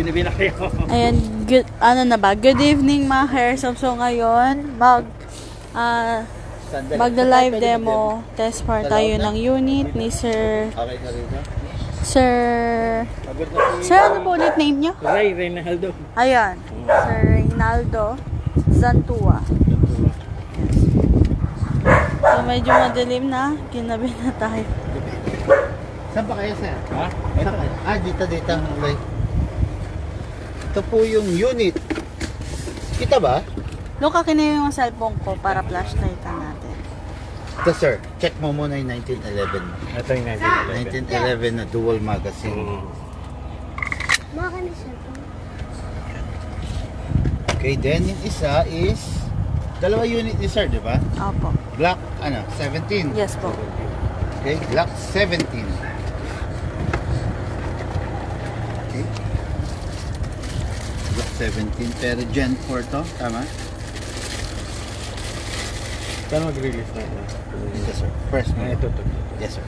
Ginabi na kayo. Ayan, good, ano na ba? Good evening mga Hairsoft. So ngayon, magda-live demo test for tayo ng unit ni Sir... Okay ka rito? Sir, ano po ulit name nyo? Ray Reynaldo. Ayan, Sir Reynaldo Zantua. So medyo madilim na, kinabi na tayo. Saan ba kayo, sir? Ha? Saan kayo? Dito. Okay. Ito po yung unit. Kita ba? Look, akin na yung cellphone ko para flashlight natin. Ito, sir. Check mo muna yung 1911 mo. Ito yung 1911. 1911 na dual magazine. Okay, then yung isa is dalawa unit ni sir, di ba? Opo. Block, 17. Yes po. Okay, block 17. Okay. Block 17, pero Gen 4 to, tama? Saan mag-release na ito? Yes, sir. First mo. Ito. Yes, sir.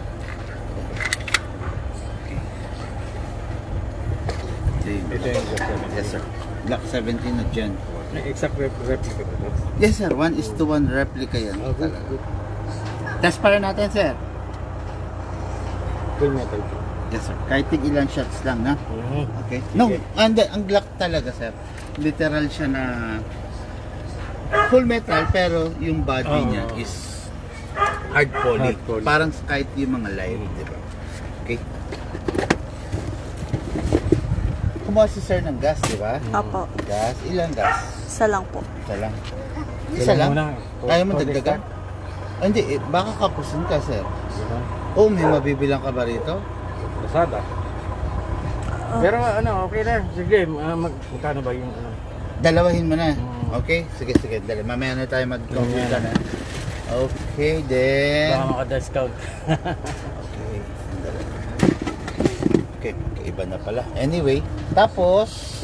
Ito yung Yes, sir. Block 17 na Gen 4. May exact replica ba ito? Yes, sir. 1:1 replica yan. Oh, good. Test para natin, sir. Full metal. Yes, sir. Kahit tig ilang shots lang, na? Okay. Sige. No, ang Glock talaga, sir. Literal siya na full metal, pero yung body niya is hard poly. Hard poly. Parang kahit yung mga live, di ba? Okay. Kumuha si sir ng gas, di ba? Opo. Gas. Ilang gas? Isa lang po. Isa lang. Isa lang? Muna. Ayaw mo dagdagan? Hindi, baka kapusin ka, sir. Oh, may mabibilang ka ba rito? Lazada. Pero okay na. Sige, magkano ba yung Dalawahin mo na. Okay? Sige, dali. Mamaya na tayo mag-computer na. Okay, then... baka maka-discount. Okay, sandali. Okay, kaiba na pala. Anyway, tapos...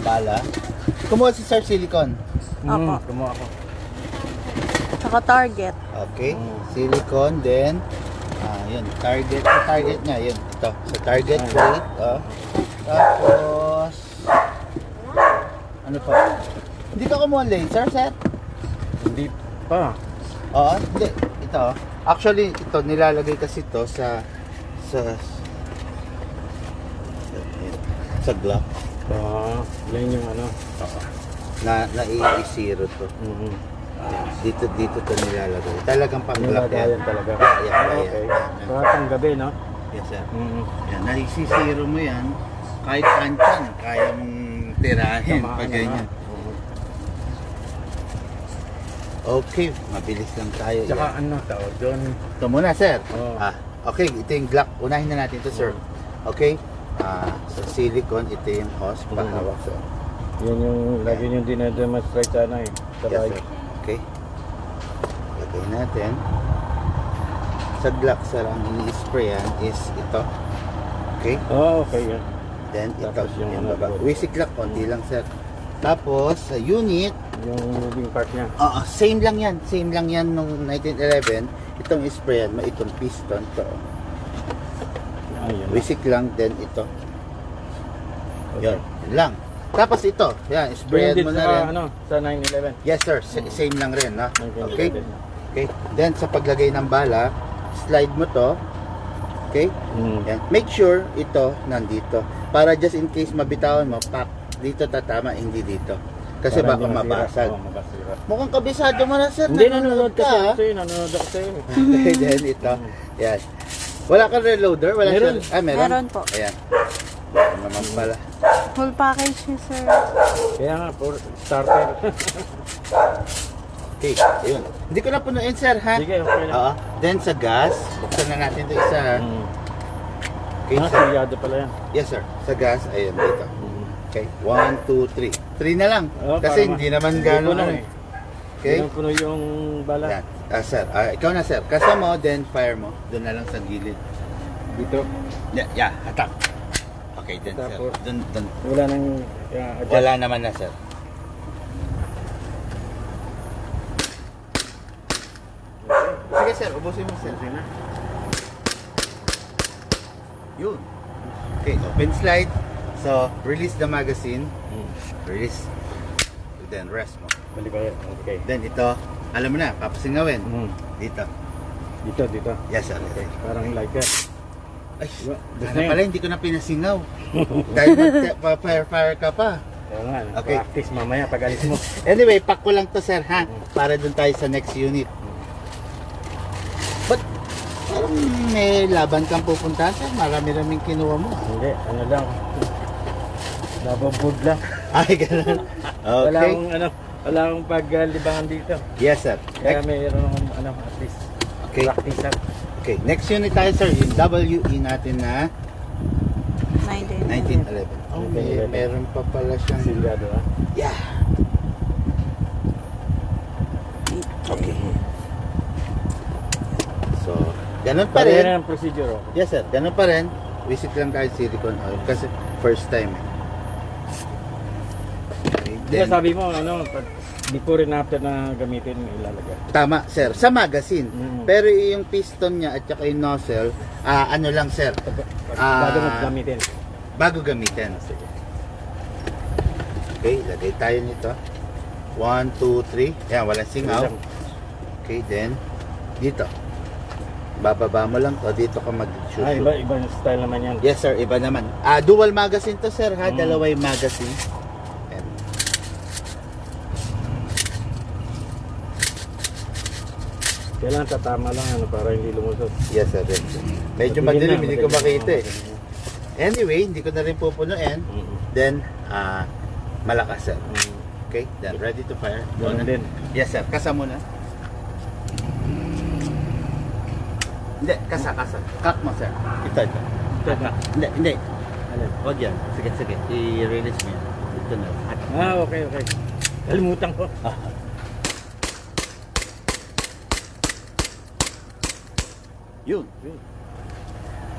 bala. Kumuha si Sir Silicon. Opo. Kumuha ako. Tsaka target. Okay, silicone, then... yun, target. Sa target niya, yun. Ito, sa target plate. Tapos... ano pa? Hindi ka kumuha laser, sir? Hindi pa. Oo, hindi. Ito. Actually, ito nilalagay kasi ito sa Glock. Yan yung Na i-zero to. Dito to nilalagay. Talagang pang Glock yan. Yan talaga. Okay. Para pang gabi, no? Yes, sir. Yan, na-i-zero mo yan. Kahit kanchan, kaya mong tirahin pag ganyan. Okay, mabilis lang tayo. Tsaka Yan. tawag doon. Ito muna, sir. Oo. Okay, ito yung Glock. Unahin na natin ito, sir. Okay? Sa silicone, ito yung hose. Pahawak, sir. Yan yung lagi yung dinedemonstrate sana eh. Sa Yes, live. sir. Okay. Lagay natin. Sa Glock, sir, ang ini-sprayan is ito. Okay? Okay yan. Then, ito. Tapos yung Yung baba. gold. Basic Glock, konti lang, sir. Tapos, sa unit, Yung moving part niya. same lang yan. Same lang yan nung 1911. Itong sprayan mo, itong piston to. Ayun. Basic lang, then ito. Yun, yun lang. Tapos ito, yan, sprayan mo na rin. Sa 911. Yes, sir. Same lang rin, ha? Okay? 1911. Okay. Then, sa paglagay ng bala, slide mo to. Okay? Yan. Make sure ito nandito. Para just in case mabitawan mo, pak, dito tatama, hindi dito. Kasi Para baka hindi mabasag. Oo, mabasag. Mukhang kabisado mo na, sir. Hindi, nanonood ka, kasi ha? ako sa'yo. Nanonood ako sa'yo. Okay, then ito. Yan. Wala kang reloader? Wala Meron. siya? Meron? Meron po. Ayan. Meron naman pala. Full package niya, sir. Kaya nga, for starter. Okay, ayun. Hindi ko na punuin, sir, ha? Sige, okay lang. Oo. Then sa gas, buksan na natin ito isa, ha? Okay, sir. Silyado pala yan. Yes, sir. Sa gas, ayun, dito. Okay, 1, 2, 3. 3 na lang. Oo, Kasi para hindi naman gano'n puno ano. eh. Okay? Hindi puno yung bala. Yan. Sir. Ikaw na, sir. Kasa mo, then fire mo. Doon na lang sa gilid. Dito. Yeah, attack. Okay, then, sir. Tapos, Doon. wala nang adjust. Wala naman na, sir. Sige, sir. Ubusin mo, sir. Sige na. Yun. Okay, open slide. So, release the magazine. Mm. Release. Then rest mo. Bali. Okay. Then ito, alam mo na, papasingawin. Mm. Dito. Dito. Yes, sir. Okay. Parang like that. Ay, Diba? sana pala hindi ko na pinasingaw. Dahil mag-fire ka pa. Kaya nga, Okay. practice mamaya pag alis mo. Anyway, pack ko lang to, sir, ha? Para dun tayo sa next unit. But, parang may laban kang pupuntahan, sir. Marami-raming kinuha mo. Hindi, ano lang. Nababud lang. Ay, ganun. Wala Okay. akong paglibangan dito. Yes, sir. Kaya mayroon akong at least Okay. practice up. Okay, next unit tayo, sir. Yung WE natin na 1911. Oh, 1911. meron pa pala siyang... Sigurado ah. Yeah. Okay. So, ganun pa Pareho rin. na ang procedure oh. Yes, sir. Ganun pa rin. Visit lang tayo silicone oil kasi first time. Okay, Di ba then, sabi mo, before and after na gamitin, ilalagay. tama, sir. Sa magazine. Mm. Pero yung piston niya at saka yung nozzle, ano lang, sir. Bago mo gamitin. Bago gamitin. Sige. Okay, lagay tayo nito. 1, 2, 3. Yan, walang singaw. Okay, then, dito. Bababa mo lang to. Dito ka mag-shoot. Iba yung style naman yan. Yes, sir. Iba naman. Dual magazine to, sir, ha? Dalawa yung magazine. Ayan. Kailangan tatama lang para hindi lumusot. Yes, sir. Medyo madilim, hindi ko makita eh. Anyway, hindi ko na rin pupunuin. Then, malakas, sir. Okay, then ready to fire. Ganun din. Yes, sir. Kasa muna. Hindi, kasa. Kak mo, sir. Ito. Hindi. Alin? Huwag yan. Sige. I-release mo yan. Ito na. Okay. Kalimutan ko. Yun.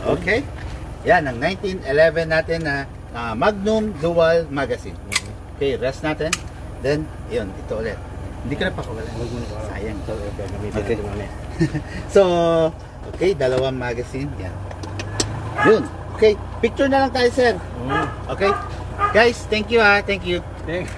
Okay. Yan, ang 1911 natin na Magnum Dual Magazine. Okay, rest natin. Then, yun, ito ulit. Hindi ko na pakawalan. Sayang. Gamitin Okay. natin mamaya. So, okay, dalawang magazine. Yan. Yun. Okay, picture na lang tayo, sir. Okay? Guys, thank you ha. Thank you. Thanks.